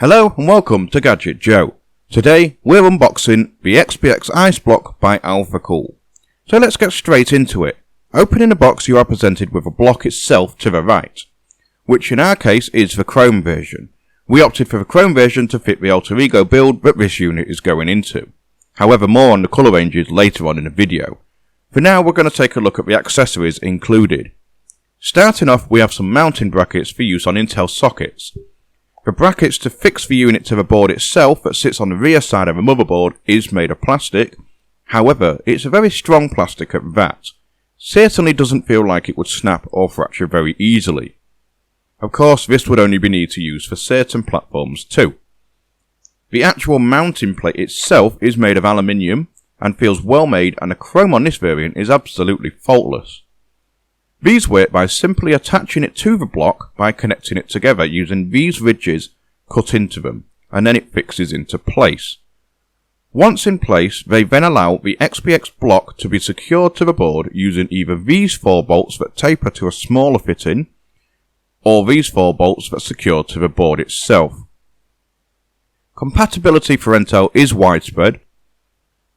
Hello and welcome to Gadget Joe. Today we're unboxing the XPX Eisblock by Alphacool. So let's get straight into it. Opening the box, you are presented with the block itself to the right, which in our case is the Chrome version. We opted for the Chrome version to fit the alter ego build that this unit is going into. However, more on the colour ranges later on in the video. For now we're going to take a look at the accessories included. Starting off, we have some mounting brackets for use on Intel sockets. The brackets to fix the unit to the board itself that sits on the rear side of the motherboard is made of plastic. However, it's a very strong plastic at that. Certainly doesn't feel like it would snap or fracture very easily. Of course, this would only be needed to use for certain platforms too. The actual mounting plate itself is made of aluminium and feels well made, and the chrome on this variant is absolutely faultless. These work by simply attaching it to the block by connecting it together using these ridges cut into them, and then it fixes into place. Once in place, they then allow the XPX block to be secured to the board using either these 4 bolts that taper to a smaller fitting, or these 4 bolts that secure to the board itself. Compatibility for Intel is widespread.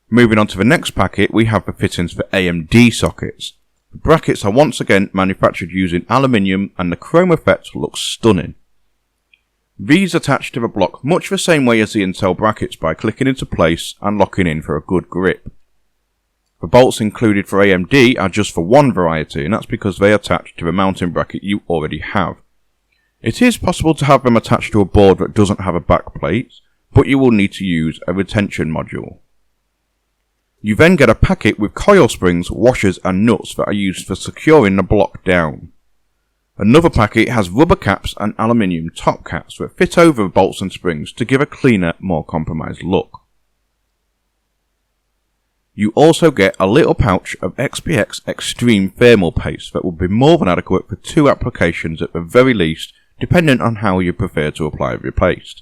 Moving on to the next packet, we have the fittings for AMD sockets. The brackets are once again manufactured using aluminium, and the chrome effect looks stunning. These attach to the block much the same way as the Intel brackets by clicking into place and locking in for a good grip. The bolts included for AMD are just for one variety, and that's because they attach to the mounting bracket you already have. It is possible to have them attached to a board that doesn't have a back plate, but you will need to use a retention module. You then get a packet with coil springs, washers and nuts that are used for securing the block down. Another packet has rubber caps and aluminium top caps that fit over the bolts and springs to give a cleaner, more compromised look. You also get a little pouch of XPX Extreme thermal paste that will be more than adequate for 2 applications at the very least, depending on how you prefer to apply the paste.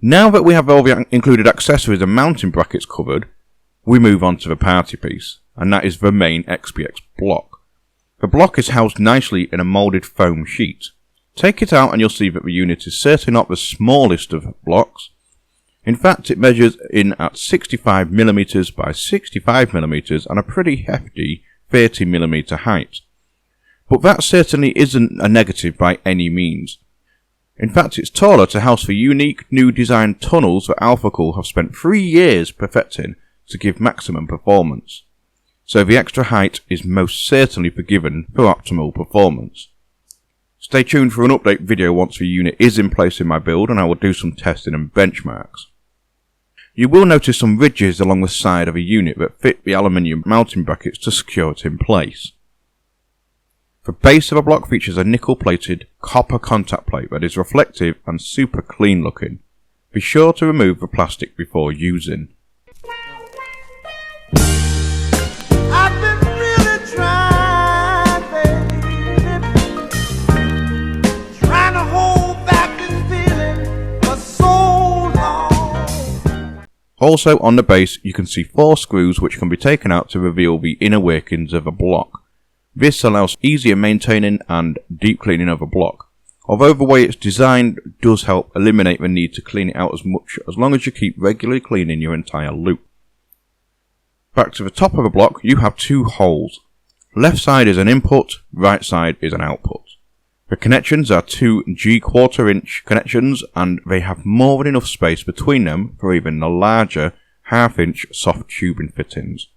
Now that we have all the included accessories and mounting brackets covered, we move on to the party piece, and that is the main XPX block. The block is housed nicely in a moulded foam sheet. Take it out and you'll see that the unit is certainly not the smallest of blocks. In fact, it measures in at 65mm by 65mm and a pretty hefty 30mm height. But that certainly isn't a negative by any means. In fact, it's taller to house the unique new design tunnels that Alphacool have spent 3 years perfecting to give maximum performance. So the extra height is most certainly forgiven for optimal performance. Stay tuned for an update video once the unit is in place in my build, and I will do some testing and benchmarks. You will notice some ridges along the side of a unit that fit the aluminium mounting brackets to secure it in place. The base of a block features a nickel-plated copper contact plate that is reflective and super clean looking. Be sure to remove the plastic before using. I've been really trying, baby, trying to hold back this feeling for so long. Also on the base you can see 4 screws which can be taken out to reveal the inner workings of a block. This allows easier maintaining and deep cleaning of a block, although the way it's designed does help eliminate the need to clean it out as long as you keep regularly cleaning your entire loop. Back to the top of the block, you have 2 holes. Left side is an input, right side is an output. The connections are 2 G1/4" connections, and they have more than enough space between them for even the larger 1/2" soft tubing fittings.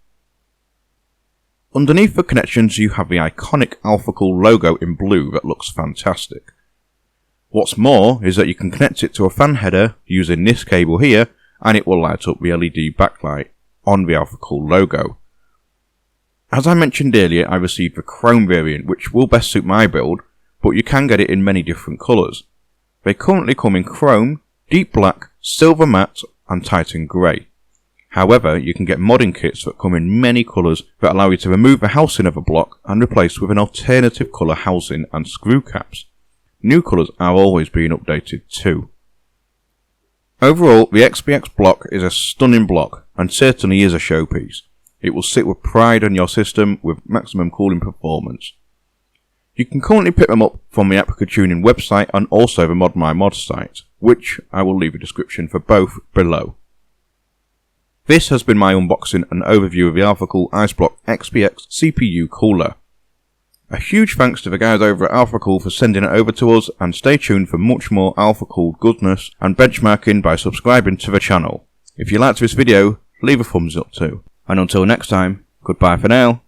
Underneath the connections you have the iconic Alphacool logo in blue that looks fantastic. What's more is that you can connect it to a fan header using this cable here, and it will light up the LED backlight on the Alphacool logo. As I mentioned earlier, I received the chrome variant, which will best suit my build, but you can get it in many different colours. They currently come in chrome, deep black, silver matte and Titan grey. However, you can get modding kits that come in many colours that allow you to remove the housing of a block and replace with an alternative colour housing and screw caps. New colours are always being updated too. Overall, the XPX block is a stunning block and certainly is a showpiece. It will sit with pride on your system with maximum cooling performance. You can currently pick them up from the aquatuning website and also the ModMyMods site, which I will leave a description for both below. This has been my unboxing and overview of the Alphacool Eisblock XPX CPU cooler. A huge thanks to the guys over at Alphacool for sending it over to us, and stay tuned for much more Alphacool goodness and benchmarking by subscribing to the channel. If you liked this video, leave a thumbs up too. And until next time, goodbye for now.